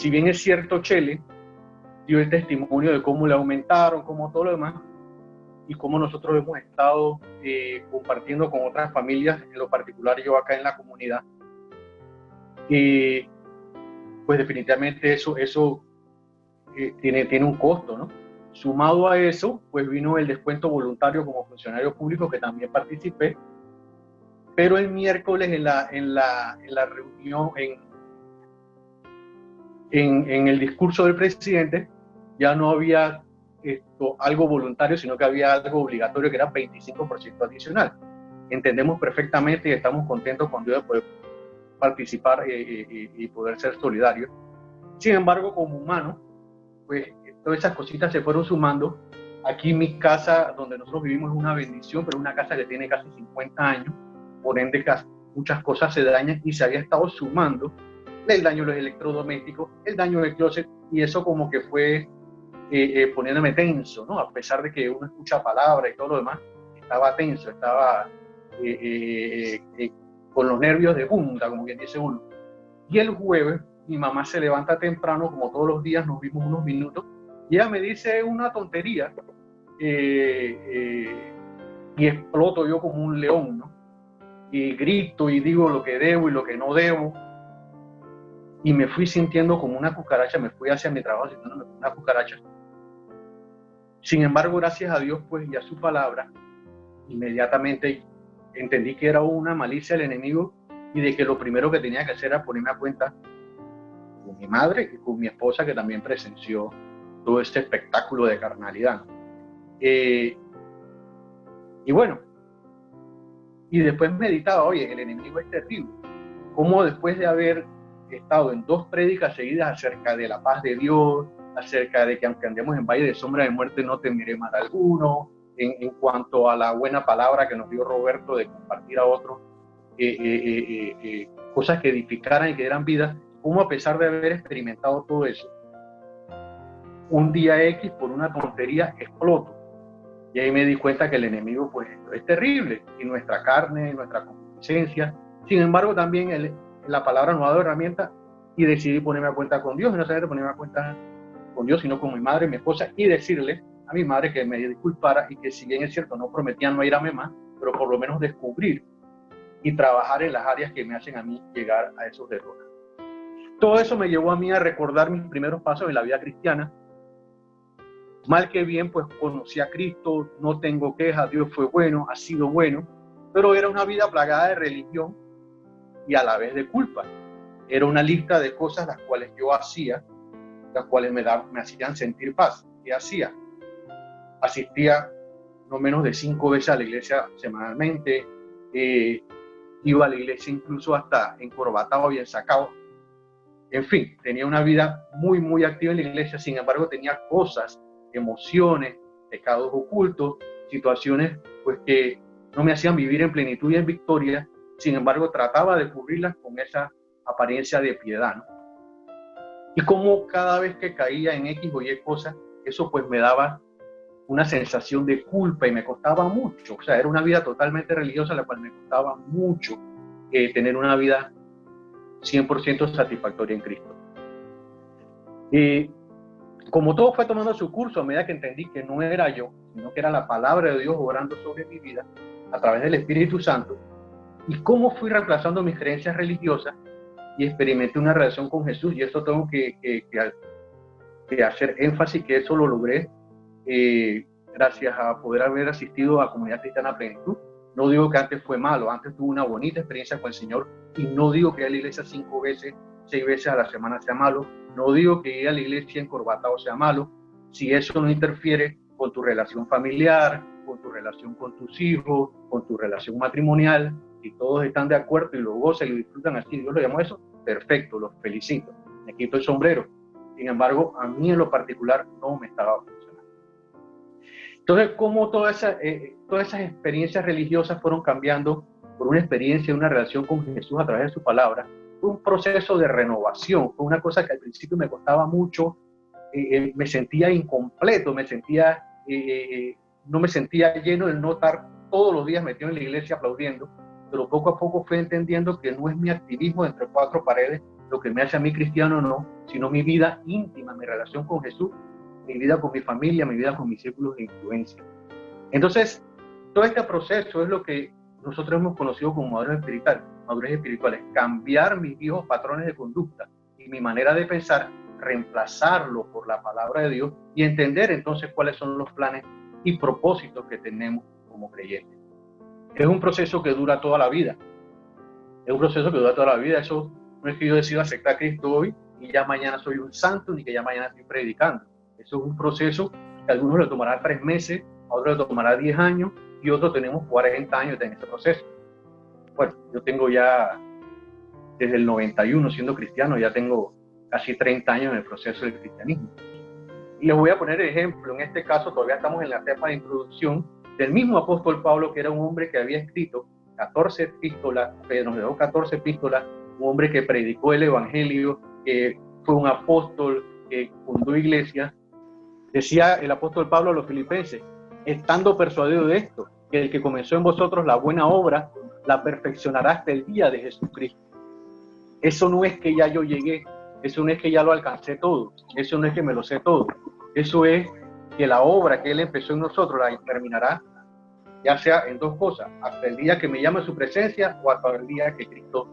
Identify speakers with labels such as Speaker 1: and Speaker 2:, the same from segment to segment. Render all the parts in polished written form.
Speaker 1: si bien es cierto, Chele dio el testimonio de cómo le aumentaron, cómo todo lo demás, y cómo nosotros hemos estado compartiendo con otras familias, en lo particular yo acá en la comunidad. Pues definitivamente eso tiene un costo, ¿no? Sumado a eso, pues vino el descuento voluntario como funcionario público, que también participé, pero el miércoles en la reunión, en el discurso del presidente, ya no había algo voluntario, sino que había algo obligatorio, que era 25% adicional. Entendemos perfectamente y estamos contentos con Dios de poder participar y poder ser solidarios. Sin embargo, como humano, pues todas esas cositas se fueron sumando. Aquí mi casa, donde nosotros vivimos, es una bendición, pero es una casa que tiene casi 50 años, por ende muchas cosas se dañan y se había estado sumando el daño de los electrodomésticos, el daño del closet, y eso como que fue poniéndome tenso, ¿no? A pesar de que uno escucha palabras y todo lo demás, estaba tenso, estaba con los nervios de punta, como bien dice uno. Y el jueves mi mamá se levanta temprano, como todos los días, nos vimos unos minutos, y ella me dice una tontería, y exploto yo como un león, ¿no? Y grito y digo lo que debo y lo que no debo, y me fui sintiendo como una cucaracha, me fui hacia mi trabajo sintiéndome como una cucaracha. Sin embargo, gracias a Dios, pues, y a su palabra, inmediatamente entendí que era una malicia del enemigo y de que lo primero que tenía que hacer era ponerme a cuenta con mi madre y con mi esposa, que también presenció todo este espectáculo de carnalidad. Y bueno, y después meditaba, oye, el enemigo es terrible. Cómo después de haber estado en 2 prédicas seguidas acerca de la paz de Dios, acerca de que aunque andemos en valle de sombra de muerte no temeré mal alguno, en cuanto a la buena palabra que nos dio Roberto de compartir a otros cosas que edificaran y que dieran vida, como a pesar de haber experimentado todo eso, un día X por una tontería exploto. Y ahí me di cuenta que el enemigo pues es terrible, y nuestra carne, nuestra concupiscencia. Sin embargo, también la palabra nos ha dado herramientas, y decidí ponerme a cuenta con Dios, y no solamente ponerme a cuenta con Dios, sino con mi madre, mi esposa, y decirle a mi madre que me disculpara, y que si bien es cierto, no prometía no irme más, pero por lo menos descubrir y trabajar en las áreas que me hacen a mí llegar a esos errores. Todo eso me llevó a mí a recordar mis primeros pasos en la vida cristiana. Mal que bien, pues conocí a Cristo, no tengo quejas, Dios fue bueno, ha sido bueno, pero era una vida plagada de religión y a la vez de culpa. Era una lista de cosas las cuales yo hacía, las cuales me hacían sentir paz. ¿Qué hacía? Asistía no menos de 5 veces a la iglesia semanalmente, iba a la iglesia incluso hasta encorbatado y ensacado. En fin, tenía una vida muy, muy activa en la iglesia. Sin embargo, tenía cosas, emociones, pecados ocultos, situaciones pues que no me hacían vivir en plenitud y en victoria. Sin embargo, trataba de cubrirlas con esa apariencia de piedad, ¿no? Y como cada vez que caía en X o Y cosas, eso pues me daba una sensación de culpa y me costaba mucho. O sea, era una vida totalmente religiosa, la cual me costaba mucho tener una vida 100% satisfactoria en Cristo. Como todo fue tomando su curso, a medida que entendí que no era yo, sino que era la palabra de Dios obrando sobre mi vida a través del Espíritu Santo, y cómo fui reemplazando mis creencias religiosas y experimenté una relación con Jesús. Y esto tengo que hacer énfasis, que eso lo logré gracias a poder haber asistido a Comunidad Cristiana Plenitud. No digo que antes fue malo, antes tuve una bonita experiencia con el Señor, y no digo que ir a la iglesia 5 veces, 6 veces a la semana sea malo, no digo que ir a la iglesia encorbatado sea malo, si eso no interfiere con tu relación familiar, con tu relación con tus hijos, con tu relación matrimonial, y todos están de acuerdo y lo gozan y lo disfrutan así, Dios lo llamó eso, perfecto, los felicito, me quito el sombrero. Sin embargo, a mí en lo particular no me estaba funcionando. Entonces, cómo todas esas experiencias religiosas fueron cambiando por una experiencia, una relación con Jesús a través de su palabra. Fue un proceso de renovación, fue una cosa que al principio me costaba mucho, me sentía incompleto, no me sentía lleno de no estar todos los días metido en la iglesia aplaudiendo, pero poco a poco fui entendiendo que no es mi activismo entre 4 paredes lo que me hace a mí cristiano no, sino mi vida íntima, mi relación con Jesús, mi vida con mi familia, mi vida con mis círculos de influencia. Entonces, todo este proceso es lo que nosotros hemos conocido como madurez espiritual, cambiar mis viejos patrones de conducta y mi manera de pensar, reemplazarlo por la palabra de Dios y entender entonces cuáles son los planes y propósitos que tenemos como creyentes. Es un proceso que dura toda la vida. Es un proceso que dura toda la vida. Eso no es que yo decido aceptar a Cristo hoy y ya mañana soy un santo, ni que ya mañana estoy predicando. Eso es un proceso que a algunos le tomará 3 meses, a otros le tomará 10 años y otros tenemos 40 años en este proceso. Bueno, yo tengo ya desde el 91 siendo cristiano, ya tengo casi 30 años en el proceso del cristianismo. Y les voy a poner el ejemplo, en este caso todavía estamos en la etapa de introducción del mismo apóstol Pablo, que era un hombre que había escrito 14 epístolas, que nos dejó 14 epístolas, un hombre que predicó el evangelio, que fue un apóstol, que fundó iglesias. Decía el apóstol Pablo a los filipenses, estando persuadido de esto, que el que comenzó en vosotros la buena obra, la perfeccionará hasta el día de Jesucristo. Eso no es que ya yo llegué, eso no es que ya lo alcancé todo, eso no es que me lo sé todo, eso es que la obra que Él empezó en nosotros la terminará, ya sea en 2 cosas, hasta el día que me llame a su presencia o hasta el día que Cristo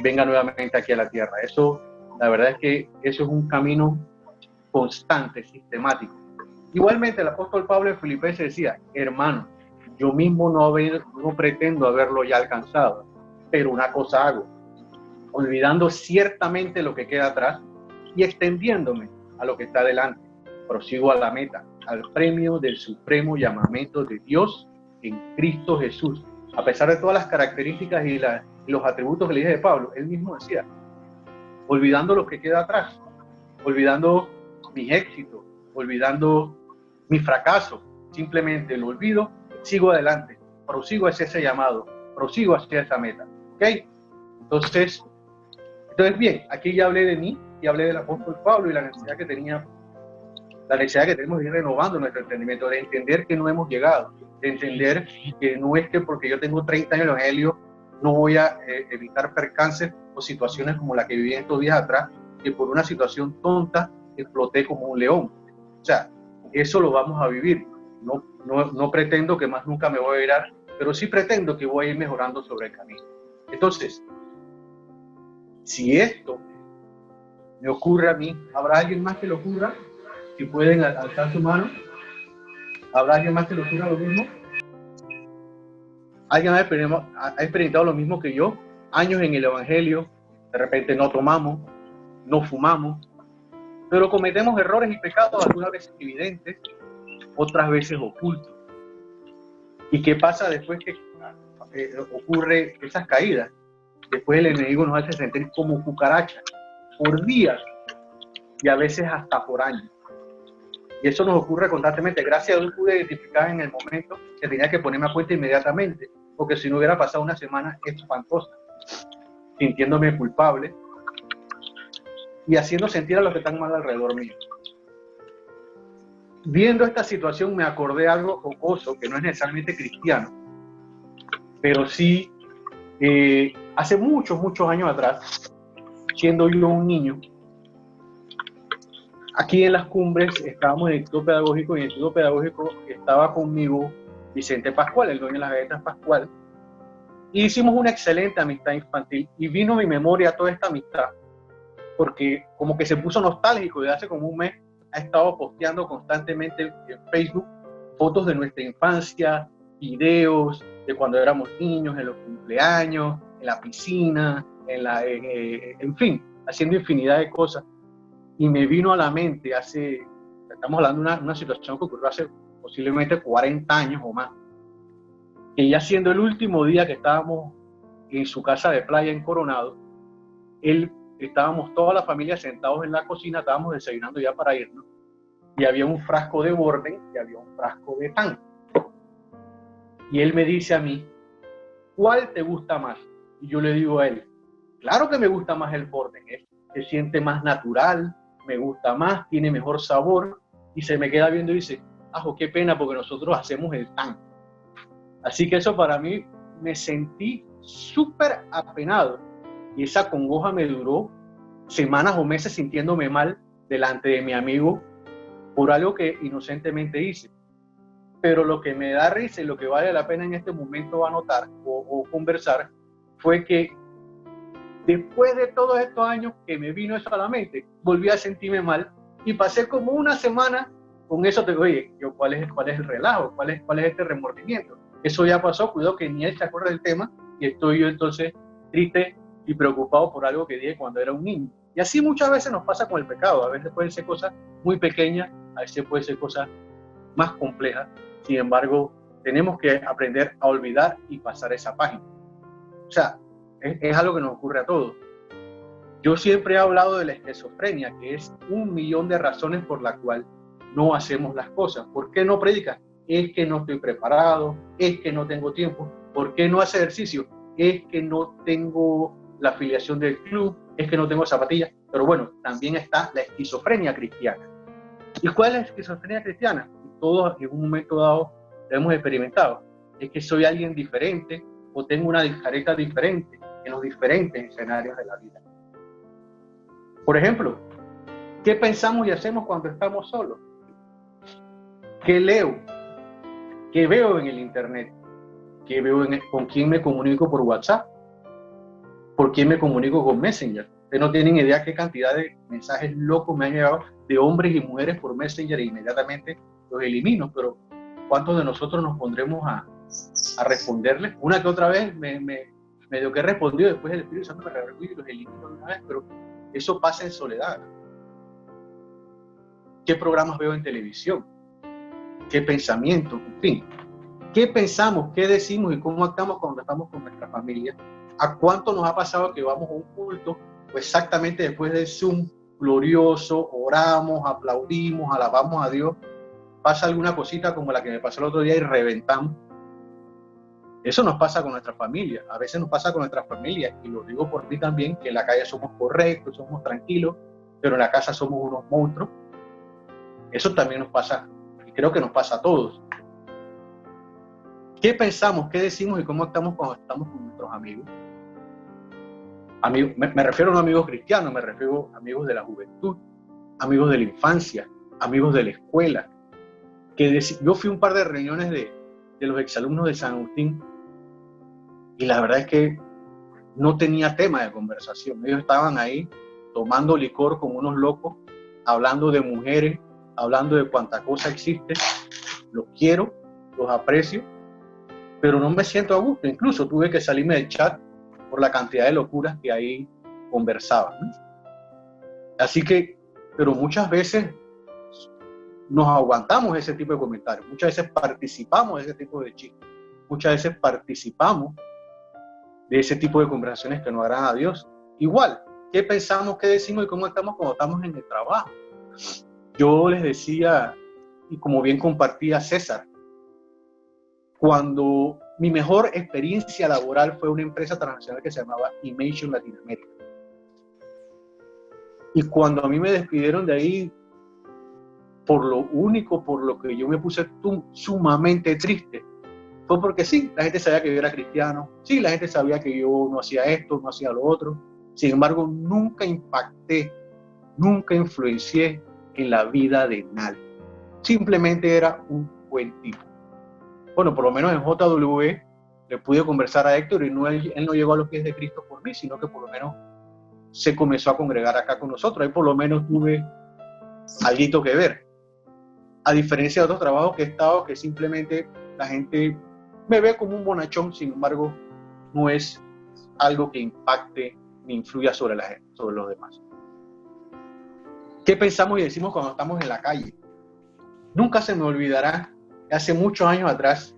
Speaker 1: venga nuevamente aquí a la tierra. Eso, la verdad es que eso es un camino constante, sistemático. Igualmente el apóstol Pablo en Filipenses decía, hermano, yo mismo no pretendo haberlo ya alcanzado, pero una cosa hago, olvidando ciertamente lo que queda atrás y extendiéndome a lo que está delante. Prosigo a la meta, al premio del supremo llamamiento de Dios en Cristo Jesús. A pesar de todas las características y los atributos que le dije de Pablo, él mismo decía, olvidando lo que queda atrás, olvidando mis éxitos, olvidando mi fracaso, simplemente lo olvido, sigo adelante, prosigo hacia ese llamado, prosigo hacia esa meta. ¿Ok? Entonces bien, aquí ya hablé de mí y hablé del apóstol Pablo y la necesidad que tenemos de ir renovando nuestro entendimiento, de entender que no hemos llegado, de entender que no es que porque yo tengo 30 años de evangelio no voy a evitar percances o situaciones como la que viví estos días atrás, que por una situación tonta exploté como un león. O sea, eso lo vamos a vivir. No pretendo que más nunca me voy a virar, pero sí pretendo que voy a ir mejorando sobre el camino. Entonces, si esto me ocurre a mí, ¿habrá alguien más que lo ocurra? Si pueden alzar su mano. ¿Habrá alguien más que lo ocurra lo mismo? ¿Alguien ha experimentado lo mismo que yo? Años en el evangelio, de repente no tomamos, no fumamos, pero cometemos errores y pecados algunas veces evidentes, otras veces ocultos. ¿Y qué pasa después que ocurre esas caídas? Después el enemigo nos hace sentir como cucarachas por días y a veces hasta por años. Y eso nos ocurre constantemente. Gracias a Dios pude identificar en el momento que tenía que ponerme a cuenta inmediatamente, porque si no hubiera pasado una semana espantosa, sintiéndome culpable y haciendo sentir a los que están mal alrededor mío. Viendo esta situación me acordé de algo jocoso, que no es necesariamente cristiano, pero sí hace muchos años atrás, siendo yo un niño, aquí en Las Cumbres estábamos en el Instituto Pedagógico, y en el Instituto Pedagógico estaba conmigo Vicente Pascual, el dueño de las galletas Pascual, y hicimos una excelente amistad infantil, y vino a mi memoria toda esta amistad, porque como que se puso nostálgico, y hace como un mes ha estado posteando constantemente en Facebook fotos de nuestra infancia, videos de cuando éramos niños, en los cumpleaños, en la piscina, en fin, haciendo infinidad de cosas. Y me vino a la mente estamos hablando de una situación que ocurrió hace posiblemente 40 años o más, que ya siendo el último día que estábamos en su casa de playa en Coronado, estábamos toda la familia sentados en la cocina, estábamos desayunando ya para irnos, y había un frasco de Borden y había un frasco de Tang. Y él me dice a mí, ¿cuál te gusta más? Y yo le digo a él, claro que me gusta más el Borden, se siente más natural, me gusta más, tiene mejor sabor, y se me queda viendo y dice, qué pena porque nosotros hacemos el Tang. Así que eso para mí me sentí súper apenado, y esa congoja me duró semanas o meses sintiéndome mal delante de mi amigo por algo que inocentemente hice. Pero lo que me da risa y lo que vale la pena en este momento anotar o conversar fue que después de todos estos años que me vino eso a la mente, volví a sentirme mal y pasé como una semana con eso. Te digo, oye, ¿cuál es el relajo? ¿Cuál es este remordimiento? Eso ya pasó, cuidado que ni él se acuerda del tema y estoy yo entonces triste y preocupado por algo que dije cuando era un niño. Y así muchas veces nos pasa con el pecado. A veces pueden ser cosas muy pequeñas, a veces pueden ser cosas más complejas. Sin embargo, tenemos que aprender a olvidar y pasar esa página. O sea, es algo que nos ocurre a todos. Yo siempre he hablado de la esquizofrenia, que es 1.000.000 de razones por las cuales no hacemos las cosas. ¿Por qué no predicas? Es que no estoy preparado, es que no tengo tiempo. ¿Por qué no hace ejercicio? Es que no tengo la afiliación del club, es que no tengo zapatillas. Pero bueno, también está la esquizofrenia cristiana. ¿Y cuál es la esquizofrenia cristiana? Todos en un momento dado lo hemos experimentado. Es que soy alguien diferente o tengo una careta diferente en los diferentes escenarios de la vida. Por ejemplo, ¿qué pensamos y hacemos cuando estamos solos? ¿Qué leo? ¿Qué veo en el internet? ¿Qué veo con quién me comunico por WhatsApp? ¿Por quién me comunico con Messenger? Ustedes no tienen idea qué cantidad de mensajes locos me han llegado de hombres y mujeres por Messenger e inmediatamente los elimino. Pero ¿cuántos de nosotros nos pondremos a responderles? Una que otra vez medio que he respondido, después el Espíritu Santo me reveló y los elimino de una vez, pero eso pasa en soledad. ¿Qué programas veo en televisión? ¿Qué pensamientos? En fin, ¿qué pensamos, qué decimos y cómo actuamos cuando estamos con nuestra familia? ¿A cuánto nos ha pasado que vamos a un culto, pues exactamente después del Zoom glorioso, oramos, aplaudimos, alabamos a Dios, pasa alguna cosita como la que me pasó el otro día y reventamos? Eso nos pasa con nuestra familia, a veces nos pasa con nuestra familia, y lo digo por mí también, que en la calle somos correctos, somos tranquilos, pero en la casa somos unos monstruos. Eso también nos pasa, y creo que nos pasa a todos. ¿Qué pensamos, qué decimos y cómo actuamos cuando estamos con nuestros amigos? Me refiero a no amigos cristianos, me refiero a amigos de la juventud, amigos de la infancia, amigos de la escuela. Yo fui a un par de reuniones de los exalumnos de San Agustín y la verdad es que no tenía tema de conversación. Ellos estaban ahí tomando licor como unos locos, hablando de mujeres, hablando de cuánta cosa existe. Los quiero, los aprecio, pero no me siento a gusto. Incluso tuve que salirme del chat por la cantidad de locuras que ahí conversaban, ¿no? Así que, pero muchas veces nos aguantamos ese tipo de comentarios, muchas veces participamos de ese tipo de chistes, muchas veces participamos de ese tipo de conversaciones que no agradan a Dios. Igual, ¿qué pensamos, qué decimos y cómo estamos cuando estamos en el trabajo? Yo les decía, y como bien compartía César, cuando mi mejor experiencia laboral fue una empresa transnacional que se llamaba Imagine Latinoamérica. Y cuando a mí me despidieron de ahí, por lo que yo me puse sumamente triste, fue porque sí, la gente sabía que yo era cristiano, sí, la gente sabía que yo no hacía esto, no hacía lo otro. Sin embargo, nunca impacté, nunca influencié en la vida de nadie. Simplemente era un buen tipo. Bueno, por lo menos en JW le pude conversar a Héctor y él no llegó a los pies de Cristo por mí, sino que por lo menos se comenzó a congregar acá con nosotros. Ahí por lo menos tuve algo que ver. A diferencia de otros trabajos que he estado, que simplemente la gente me ve como un bonachón, sin embargo, no es algo que impacte ni influya sobre la gente, sobre los demás. ¿Qué pensamos y decimos cuando estamos en la calle? Nunca se me olvidará que hace muchos años atrás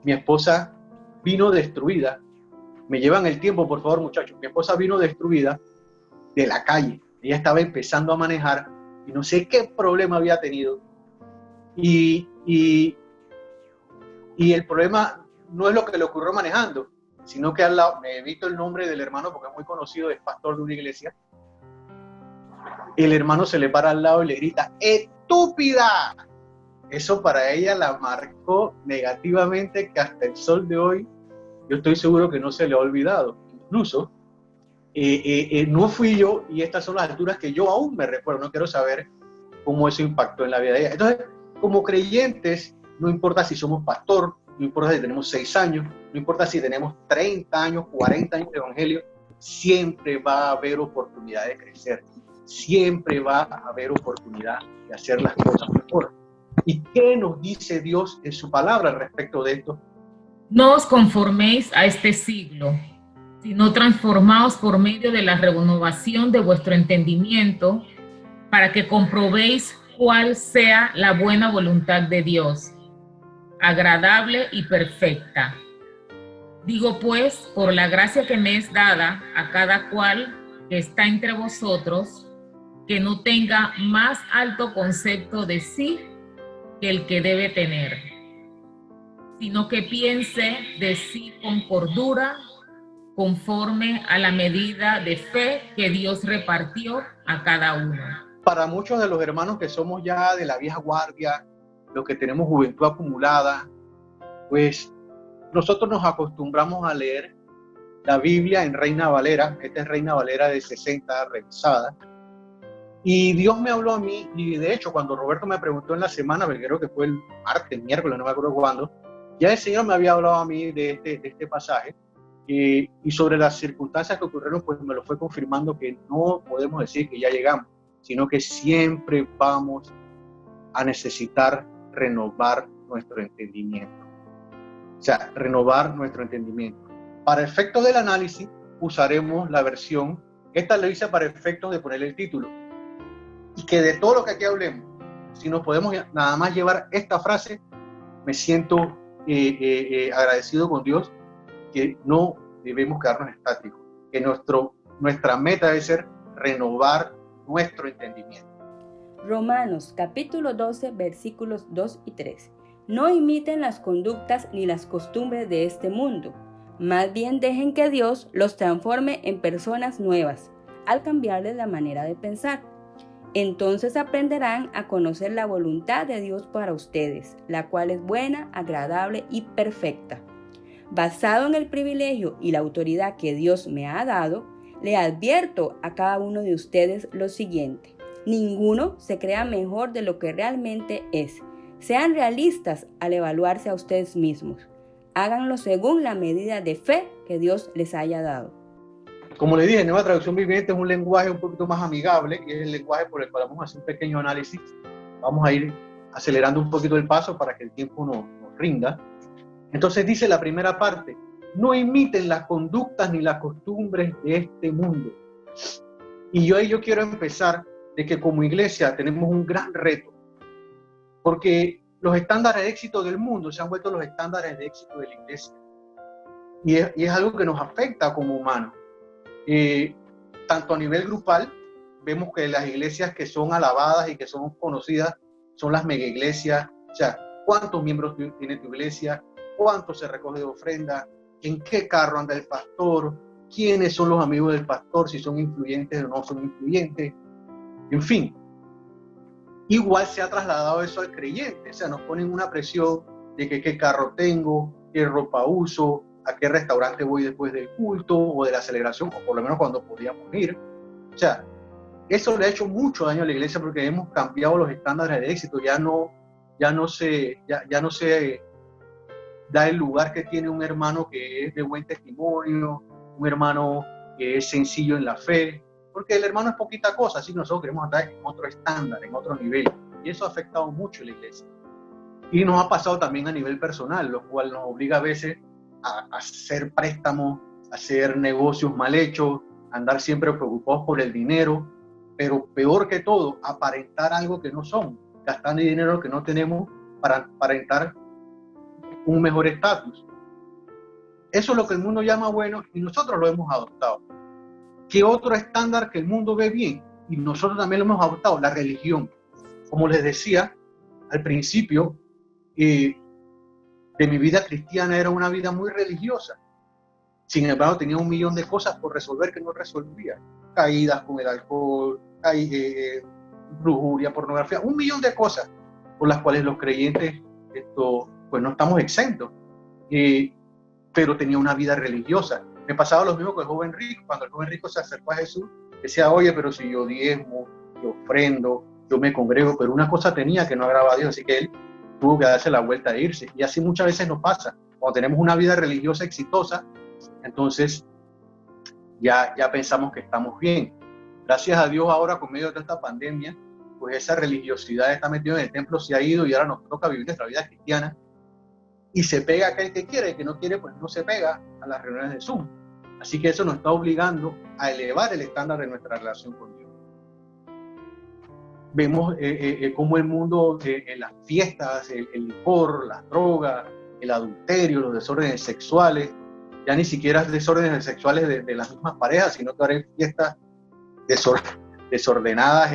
Speaker 1: mi esposa vino destruida. Me llevan el tiempo, por favor, muchachos. Mi esposa vino destruida de la calle. Ella estaba empezando a manejar y no sé qué problema había tenido. Y el problema no es lo que le ocurrió manejando, sino que al lado, me evito el nombre del hermano porque es muy conocido, es pastor de una iglesia. El hermano se le para al lado y le grita: ¡estúpida! Eso para ella la marcó negativamente, que hasta el sol de hoy yo estoy seguro que no se le ha olvidado. Incluso no fui yo, y estas son las alturas que yo aún me recuerdo. No quiero saber cómo eso impactó en la vida de ella. Entonces, como creyentes, no importa si somos pastor, no importa si tenemos 6 años, no importa si tenemos 30 años, 40 años de evangelio, siempre va a haber oportunidad de crecer, siempre va a haber oportunidad de hacer las cosas mejor. ¿Y qué nos dice Dios en su palabra respecto de esto?
Speaker 2: No os conforméis a este siglo, sino transformaos por medio de la renovación de vuestro entendimiento, para que comprobéis cuál sea la buena voluntad de Dios, agradable y perfecta. Digo pues, por la gracia que me es dada a cada cual que está entre vosotros, que no tenga más alto concepto de sí que el que debe tener, sino que piense de sí con cordura, conforme a la medida de fe que Dios repartió a cada uno.
Speaker 1: Para muchos de los hermanos que somos ya de la vieja guardia, los que tenemos juventud acumulada, pues nosotros nos acostumbramos a leer la Biblia en Reina Valera. Esta es Reina Valera de 60 revisada. Y Dios me habló a mí, y de hecho cuando Roberto me preguntó en la semana, creo que fue el martes, miércoles, no me acuerdo cuándo, ya el Señor me había hablado a mí de este pasaje, y sobre las circunstancias que ocurrieron, pues me lo fue confirmando, que no podemos decir que ya llegamos, sino que siempre vamos a necesitar renovar nuestro entendimiento. O sea, renovar nuestro entendimiento. Para efectos del análisis, usaremos la versión, esta lo hice para efectos de ponerle el título, y que de todo lo que aquí hablemos, si nos podemos nada más llevar esta frase, me siento agradecido con Dios, que no debemos quedarnos estáticos, que nuestra meta debe ser renovar nuestro entendimiento.
Speaker 3: Romanos capítulo 12 versículos 2 y 3. No imiten las conductas ni las costumbres de este mundo, más bien dejen que Dios los transforme en personas nuevas, al cambiarles la manera de pensar. Entonces aprenderán a conocer la voluntad de Dios para ustedes, la cual es buena, agradable y perfecta. Basado en el privilegio y la autoridad que Dios me ha dado, le advierto a cada uno de ustedes lo siguiente: ninguno se crea mejor de lo que realmente es. Sean realistas al evaluarse a ustedes mismos. Háganlo según la medida de fe que Dios les haya dado.
Speaker 1: Como le dije, Nueva Traducción Viviente es un lenguaje un poquito más amigable, y es el lenguaje por el cual vamos a hacer un pequeño análisis. Vamos a ir acelerando un poquito el paso para que el tiempo nos rinda. Entonces dice la primera parte: no imiten las conductas ni las costumbres de este mundo. Y yo quiero empezar de que como iglesia tenemos un gran reto, porque los estándares de éxito del mundo se han vuelto los estándares de éxito de la iglesia. Y es algo que nos afecta como humanos. Tanto a nivel grupal, vemos que las iglesias que son alabadas y que son conocidas son las mega iglesias. O sea, ¿cuántos miembros tiene tu iglesia? ¿Cuánto se recoge de ofrenda? ¿En qué carro anda el pastor? ¿Quiénes son los amigos del pastor? Si son influyentes o no son influyentes. En fin, igual se ha trasladado eso al creyente. O sea, nos ponen una presión de que qué carro tengo, qué ropa uso, a qué restaurante voy después del culto o de la celebración, o por lo menos cuando podíamos ir. O sea, eso le ha hecho mucho daño a la iglesia, porque hemos cambiado los estándares de éxito. Ya no se da el lugar que tiene un hermano que es de buen testimonio, un hermano que es sencillo en la fe, porque el hermano es poquita cosa, así que nosotros queremos estar en otro estándar, en otro nivel, y eso ha afectado mucho a la iglesia. Y nos ha pasado también a nivel personal, lo cual nos obliga a veces a hacer préstamos, a hacer negocios mal hechos, a andar siempre preocupados por el dinero, pero peor que todo, aparentar algo que no somos, gastando dinero que no tenemos para aparentar un mejor estatus. Eso es lo que el mundo llama bueno, y nosotros lo hemos adoptado. ¿Qué otro estándar que el mundo ve bien? Y nosotros también lo hemos adoptado: la religión. Como les decía al principio, de mi vida cristiana era una vida muy religiosa. Sin embargo, tenía 1.000.000 de cosas por resolver que no resolvía. Caídas con el alcohol, lujuria, pornografía, 1.000.000 de cosas por las cuales los creyentes pues no estamos exentos. Pero tenía una vida religiosa. Me pasaba lo mismo con el joven rico. Cuando el joven rico se acercó a Jesús, decía, oye, pero si yo diezmo, yo ofrendo, yo me congrego, pero una cosa tenía que no agradaba a Dios, así que él tuvo que darse la vuelta e irse. Y así muchas veces nos pasa. Cuando tenemos una vida religiosa exitosa, entonces ya pensamos que estamos bien. Gracias a Dios ahora, con medio de esta pandemia, pues esa religiosidad está metida en el templo, se ha ido y ahora nos toca vivir nuestra vida cristiana. Y se pega aquel que quiere, el que no quiere, pues no se pega a las reuniones de Zoom. Así que eso nos está obligando a elevar el estándar de nuestra relación con Dios. Vemos cómo el mundo, en las fiestas, el licor, las drogas, el adulterio, los desórdenes sexuales, ya ni siquiera desórdenes sexuales de las mismas parejas, sino que ahora hay fiestas desordenadas,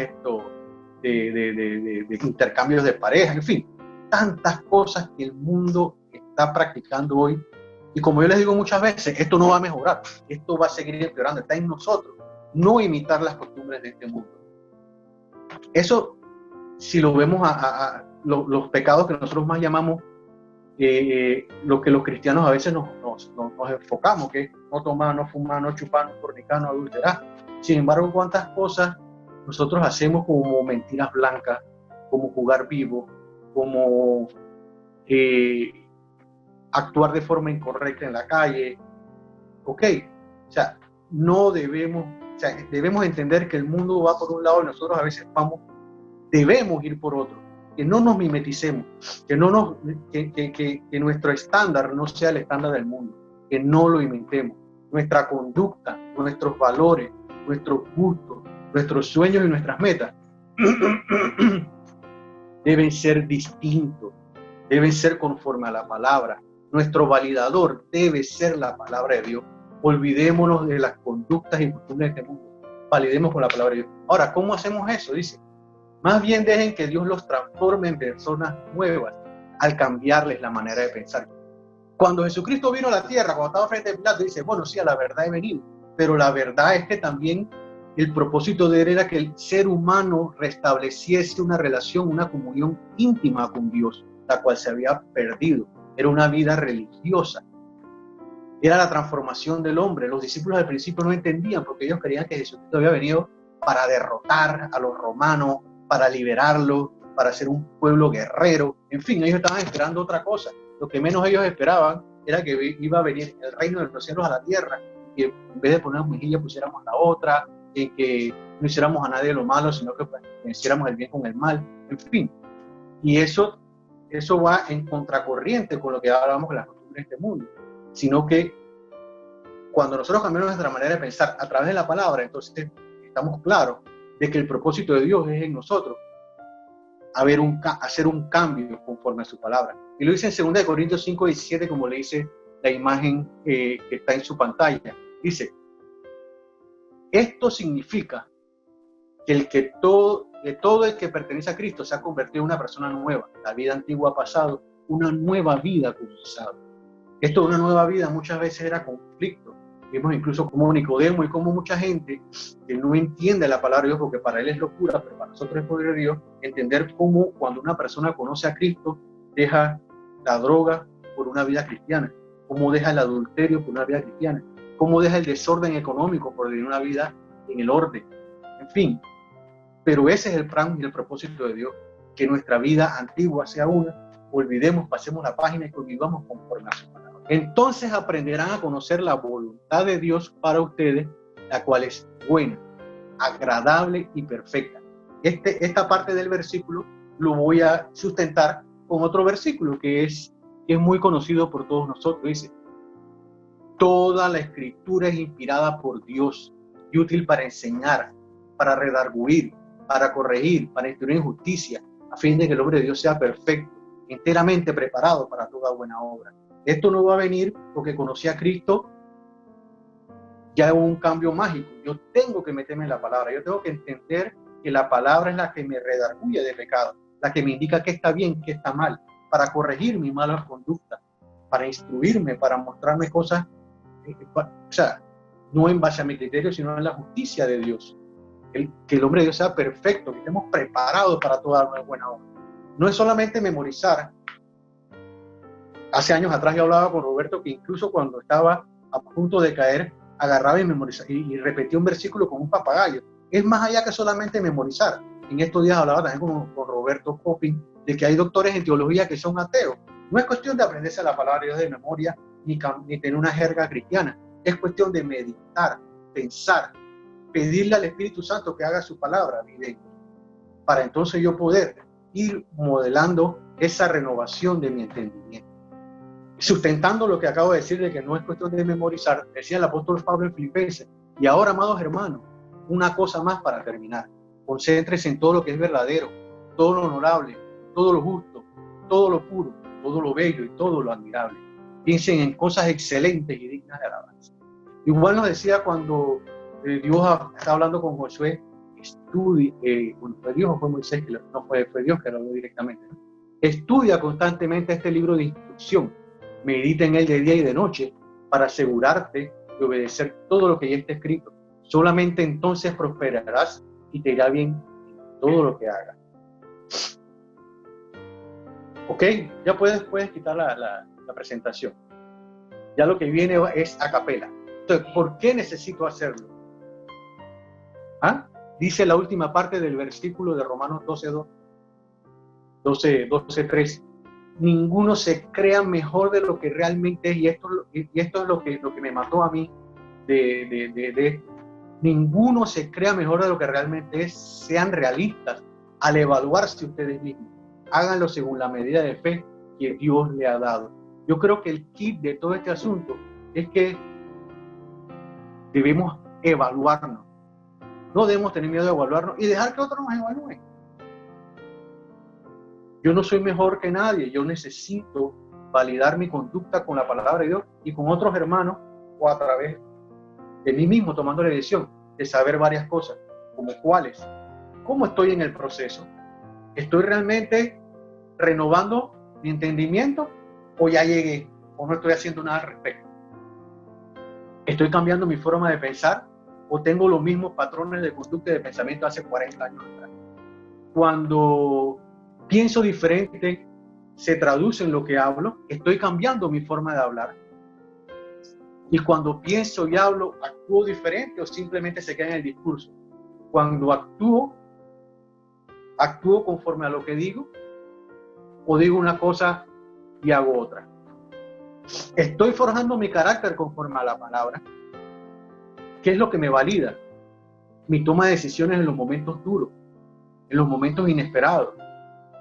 Speaker 1: de intercambios de pareja, en fin, tantas cosas que el mundo está practicando hoy. Y como yo les digo muchas veces, esto no va a mejorar, esto va a seguir empeorando, está en nosotros, no imitar las costumbres de este mundo. Eso, si lo vemos los pecados que nosotros más llamamos, lo que los cristianos a veces nos enfocamos, que es no tomar, no fumar, no chupar, no fornicar, no adulterar. Sin embargo, cuántas cosas nosotros hacemos como mentiras blancas, como jugar vivo, como actuar de forma incorrecta en la calle. Ok, o sea, no debemos, o sea, debemos entender que el mundo va por un lado y nosotros a veces debemos ir por otro, que no nos mimeticemos, que nuestro estándar no sea el estándar del mundo, que no lo imitemos. Nuestra conducta, nuestros valores, nuestros gustos, nuestros sueños y nuestras metas deben ser distintos, deben ser conforme a la palabra. Nuestro validador debe ser la palabra de Dios. Olvidémonos de las conductas y costumbres de este mundo. Validemos con la palabra de Dios. Ahora, ¿cómo hacemos eso? Dice, más bien dejen que Dios los transforme en personas nuevas al cambiarles la manera de pensar. Cuando Jesucristo vino a la tierra, cuando estaba frente a Pilato, dice, bueno, sí, a la verdad he venido, pero la verdad es que también el propósito de él era que el ser humano restableciese una relación, una comunión íntima con Dios, la cual se había perdido. Era una vida religiosa. Era la transformación del hombre. Los discípulos al principio no entendían porque ellos creían que Jesucristo había venido para derrotar a los romanos, para liberarlos, para ser un pueblo guerrero. En fin, ellos estaban esperando otra cosa. Lo que menos ellos esperaban era que iba a venir el reino de los cielos a la tierra, que en vez de poner una mejilla pusiéramos la otra, y que no hiciéramos a nadie lo malo, sino que hiciéramos el bien con el mal. En fin, y eso va en contracorriente con lo que hablábamos de las costumbres de este mundo, sino que cuando nosotros cambiamos nuestra manera de pensar a través de la palabra, entonces estamos claros de que el propósito de Dios es en nosotros hacer un cambio conforme a su palabra. Y lo dice en 2 Corintios 5:17, como le dice la imagen que está en su pantalla. Dice, esto significa que todo el que pertenece a Cristo se ha convertido en una persona nueva. La vida antigua ha pasado, una nueva vida ha comenzado. Esto de una nueva vida muchas veces era conflicto. Vemos incluso como Nicodemo y como mucha gente que no entiende la palabra de Dios, porque para él es locura, pero para nosotros es poder de Dios, entender cómo cuando una persona conoce a Cristo, deja la droga por una vida cristiana, cómo deja el adulterio por una vida cristiana, cómo deja el desorden económico por vivir una vida en el orden. En fin, pero ese es el plan y el propósito de Dios, que nuestra vida antigua sea una, olvidemos, pasemos la página y vivamos conforme a su palabra. Entonces aprenderán a conocer la voluntad de Dios para ustedes, la cual es buena, agradable y perfecta. Esta parte del versículo lo voy a sustentar con otro versículo que es muy conocido por todos nosotros. Dice, toda la escritura es inspirada por Dios y útil para enseñar, para redarguir, para corregir, para instruir en justicia, a fin de que el hombre de Dios sea perfecto, enteramente preparado para toda buena obra. Esto no va a venir porque conocí a Cristo, ya hubo un cambio mágico. Yo tengo que meterme en la palabra, yo tengo que entender que la palabra es la que me redarguye de pecado, la que me indica qué está bien, qué está mal, para corregir mi mala conducta, para instruirme, para mostrarme cosas, o sea, no en base a mi criterio, sino en la justicia de Dios. Que el hombre de Dios sea perfecto, que estemos preparados para toda una buena obra. No es solamente memorizar. Hace años atrás yo hablaba con Roberto que incluso cuando estaba a punto de caer, agarraba y memorizaba y repetía un versículo como un papagayo. Es más allá que solamente memorizar. En estos días hablaba también con Roberto Copin de que hay doctores en teología que son ateos. No es cuestión de aprenderse la palabra de Dios de memoria ni tener una jerga cristiana. Es cuestión de meditar, pensar, pedirle al Espíritu Santo que haga su palabra vive, para entonces yo poder ir modelando esa renovación de mi entendimiento. Sustentando lo que acabo de decir de que no es cuestión de memorizar, decía el apóstol Pablo en Filipenses. Y ahora, amados hermanos, una cosa más para terminar. Concéntrese en todo lo que es verdadero, todo lo honorable, todo lo justo, todo lo puro, todo lo bello y todo lo admirable. Piensen en cosas excelentes y dignas de alabanza. Igual nos decía cuando Dios está hablando con Josué, estudie, fue Dios o fue Moisés, que no fue Dios que lo habló directamente, ¿no? Estudia constantemente este libro de instrucción, medita en él de día y de noche para asegurarte de obedecer todo lo que ya está escrito. Solamente entonces prosperarás y te irá bien en todo lo que hagas. Ok, ya puedes quitar la presentación. Ya lo que viene es a capela. Entonces, ¿por qué necesito hacerlo? ¿Ah? Dice la última parte del versículo de Romanos 12:3. Ninguno se crea mejor de lo que realmente es, y esto es lo que me mató a mí de esto. Ninguno se crea mejor de lo que realmente es. Sean realistas al evaluarse ustedes mismos. Háganlo según la medida de fe que Dios le ha dado. Yo creo que el kit de todo este asunto es que debemos evaluarnos. No debemos tener miedo de evaluarnos y dejar que otros nos evalúen. Yo no soy mejor que nadie. Yo necesito validar mi conducta con la palabra de Dios y con otros hermanos o a través de mí mismo, tomando la decisión de saber varias cosas, como cuáles. ¿Cómo estoy en el proceso? ¿Estoy realmente renovando mi entendimiento o ya llegué o no estoy haciendo nada al respecto? ¿Estoy cambiando mi forma de pensar o tengo los mismos patrones de conducta y de pensamiento hace 40 años atrás? Cuando pienso diferente, se traduce en lo que hablo, estoy cambiando mi forma de hablar. Y cuando pienso y hablo, ¿actúo diferente o simplemente se queda en el discurso? Cuando actúo conforme a lo que digo o digo una cosa y hago otra. Estoy forjando mi carácter conforme a la palabra. ¿Qué es lo que me valida? Mi toma de decisiones en los momentos duros, en los momentos inesperados.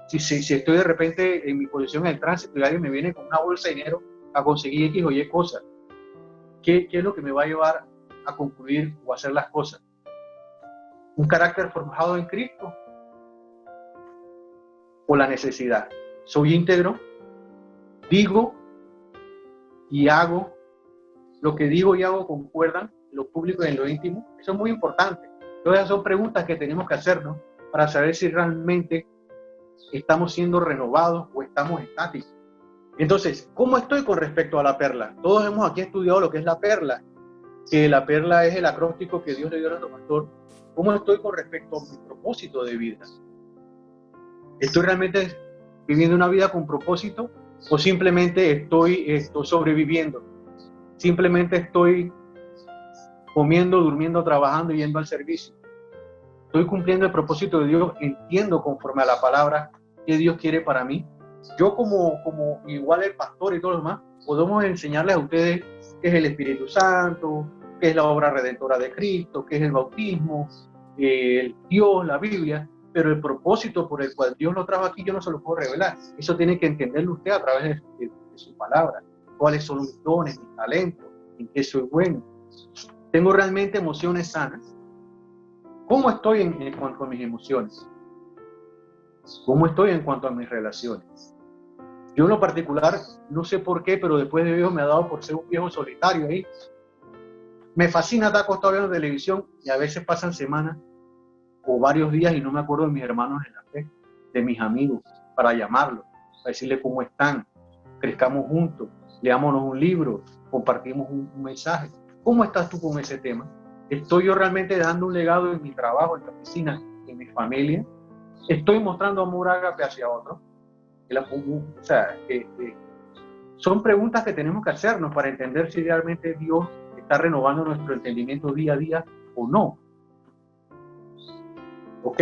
Speaker 1: Si estoy de repente en mi posición en el tránsito y alguien me viene con una bolsa de dinero a conseguir X o Y cosas, ¿qué es lo que me va a llevar a concluir o a hacer las cosas? ¿Un carácter forjado en Cristo o la necesidad? ¿Soy íntegro? ¿Digo y hago? ¿Lo que digo y hago concuerdan en lo público y en lo íntimo? Eso es muy importante. Todas esas son preguntas que tenemos que hacernos para saber si realmente estamos siendo renovados o estamos estáticos. Entonces, ¿cómo estoy con respecto a la perla? Todos hemos aquí estudiado lo que es la perla, que la perla es el acróstico que Dios le dio a nuestro pastor. ¿Cómo estoy con respecto a mi propósito de vida? ¿Estoy realmente viviendo una vida con propósito o simplemente estoy sobreviviendo? Simplemente estoy comiendo, durmiendo, trabajando y yendo al servicio. Estoy cumpliendo el propósito de Dios, entiendo conforme a la palabra que Dios quiere para mí. Yo como igual el pastor y todo lo demás, podemos enseñarles a ustedes qué es el Espíritu Santo, qué es la obra redentora de Cristo, qué es el bautismo, el Dios, la Biblia, pero el propósito por el cual Dios lo trajo aquí yo no se lo puedo revelar. Eso tiene que entenderlo usted a través de su palabra. ¿Cuáles son mis dones, mis talentos? ¿En qué soy bueno? ¿Tengo realmente emociones sanas? ¿Cómo estoy en cuanto a mis emociones? ¿Cómo estoy en cuanto a mis relaciones? Yo en lo particular, no sé por qué, pero después de viejo me ha dado por ser un viejo solitario ahí. Me fascina estar acostado viendo televisión y a veces pasan semanas o varios días y no me acuerdo de mis hermanos en la fe, de mis amigos, para llamarlos, para decirles cómo están, crezcamos juntos, leámonos un libro, compartimos un mensaje. ¿Cómo estás tú con ese tema? ¿Estoy yo realmente dando un legado en mi trabajo, en mi oficina, en mi familia? ¿Estoy mostrando amor ágape hacia otro? Son preguntas que tenemos que hacernos para entender si realmente Dios está renovando nuestro entendimiento día a día o no. Ok,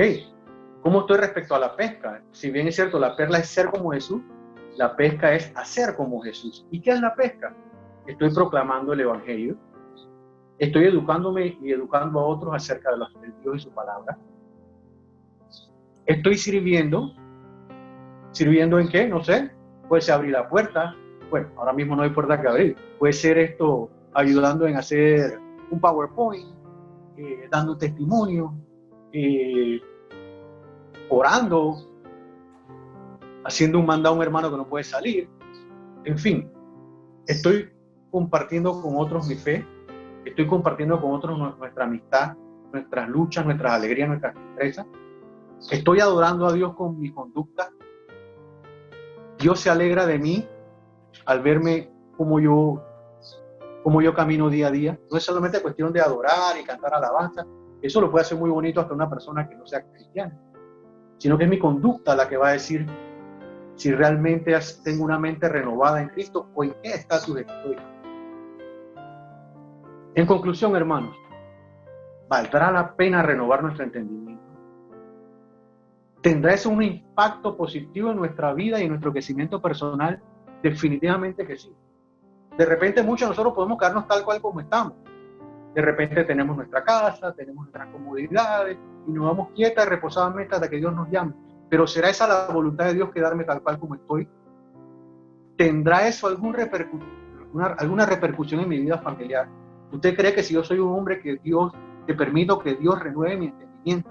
Speaker 1: ¿cómo estoy respecto a la pesca? Si bien es cierto, la perla es ser como Jesús, la pesca es hacer como Jesús. ¿Y qué es la pesca? Estoy proclamando el Evangelio, estoy educándome y educando a otros acerca de Dios y su palabra. Estoy sirviendo. ¿Sirviendo en qué? No sé. Puede ser abrir la puerta. Bueno, ahora mismo no hay puerta que abrir. Puede ser esto ayudando en hacer un PowerPoint, dando testimonio, orando, haciendo un mandado a un hermano que no puede salir. En fin, estoy compartiendo con otros mi fe, estoy compartiendo con otros nuestra amistad, nuestras luchas, nuestras alegrías, nuestras tristezas. Estoy adorando a Dios con mi conducta. Dios se alegra de mí al verme como yo camino día a día. No es solamente cuestión de adorar y cantar alabanza. Eso lo puede hacer muy bonito hasta una persona que no sea cristiana. Sino que es mi conducta la que va a decir si realmente tengo una mente renovada en Cristo o en qué estatus estoy. En conclusión, hermanos, ¿valdrá la pena renovar nuestro entendimiento? ¿Tendrá eso un impacto positivo en nuestra vida y en nuestro crecimiento personal? Definitivamente que sí. De repente muchos de nosotros podemos quedarnos tal cual como estamos. De repente tenemos nuestra casa, tenemos nuestras comodidades y nos vamos quietas y reposadamente hasta que Dios nos llame. Pero ¿será esa la voluntad de Dios, quedarme tal cual como estoy? ¿Tendrá eso alguna repercusión en mi vida familiar? ¿Usted cree que si yo soy un hombre que permito que Dios renueve mi entendimiento,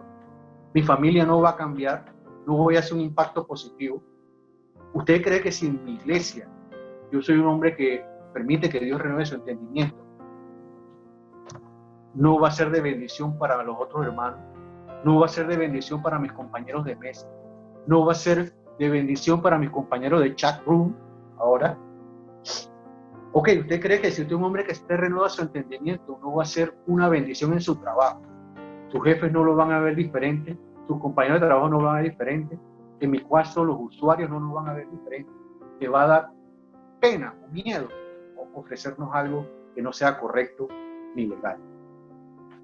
Speaker 1: mi familia no va a cambiar, no voy a hacer un impacto positivo? ¿Usted cree que si en mi iglesia yo soy un hombre que permite que Dios renueve su entendimiento, no va a ser de bendición para los otros hermanos? ¿No va a ser de bendición para mis compañeros de mesa? ¿No va a ser de bendición para mis compañeros de chat room ahora? Ok, ¿usted cree que si usted es un hombre que esté renueva su entendimiento, no va a ser una bendición en su trabajo? Sus jefes no lo van a ver diferente, sus compañeros de trabajo no lo van a ver diferente, en mi caso los usuarios no lo van a ver diferente. Le va a dar pena o miedo ofrecernos algo que no sea correcto ni legal.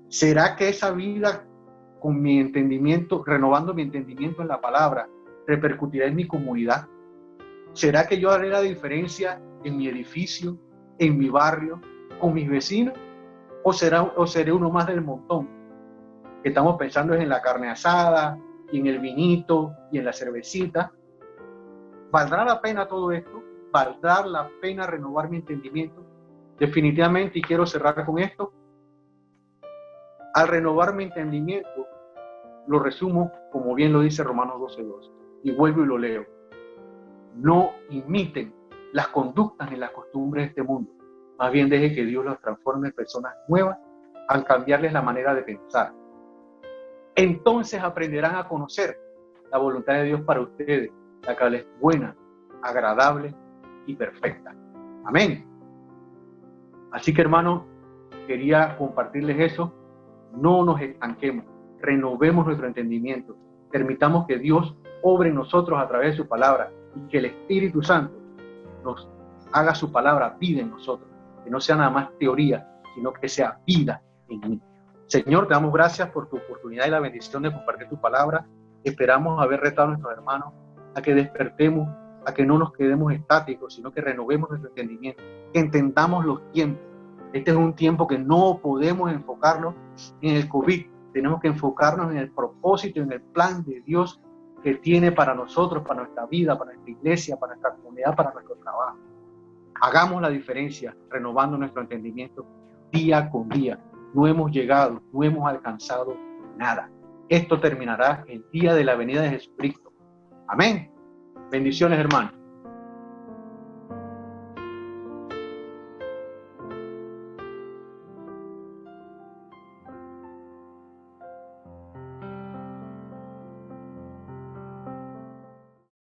Speaker 1: ¿Será que esa vida con mi entendimiento, renovando mi entendimiento en la palabra, repercutirá en mi comunidad? ¿Será que yo haré la diferencia en mi edificio, en mi barrio, con mis vecinos? ¿O seré uno más del montón? Que estamos pensando en la carne asada, y en el vinito, y en la cervecita. ¿Valdrá la pena todo esto? ¿Valdrá la pena renovar mi entendimiento? Definitivamente, y quiero cerrar con esto, al renovar mi entendimiento, lo resumo como bien lo dice Romanos 12:2, y vuelvo y lo leo. No imiten las conductas ni las costumbres de este mundo, más bien deje que Dios los transforme en personas nuevas al cambiarles la manera de pensar. Entonces aprenderán a conocer la voluntad de Dios para ustedes, la cual es buena, agradable y perfecta. Amén. Así que, hermanos, quería compartirles eso. No nos estanquemos, renovemos nuestro entendimiento, permitamos que Dios obre en nosotros a través de su palabra y que el Espíritu Santo nos haga su palabra vida en nosotros, que no sea nada más teoría, sino que sea vida en mí. Señor, te damos gracias por tu oportunidad y la bendición de compartir tu palabra. Esperamos haber retado a nuestros hermanos a que despertemos, a que no nos quedemos estáticos, sino que renovemos nuestro entendimiento, que entendamos los tiempos. Este es un tiempo que no podemos enfocarnos en el COVID, tenemos que enfocarnos en el propósito, en el plan de Dios que tiene para nosotros, para nuestra vida, para nuestra iglesia, para nuestra comunidad, para nuestro trabajo. Hagamos la diferencia renovando nuestro entendimiento día con día. No hemos llegado, no hemos alcanzado nada. Esto terminará el día de la venida de Jesucristo. Amén. Bendiciones, hermanos.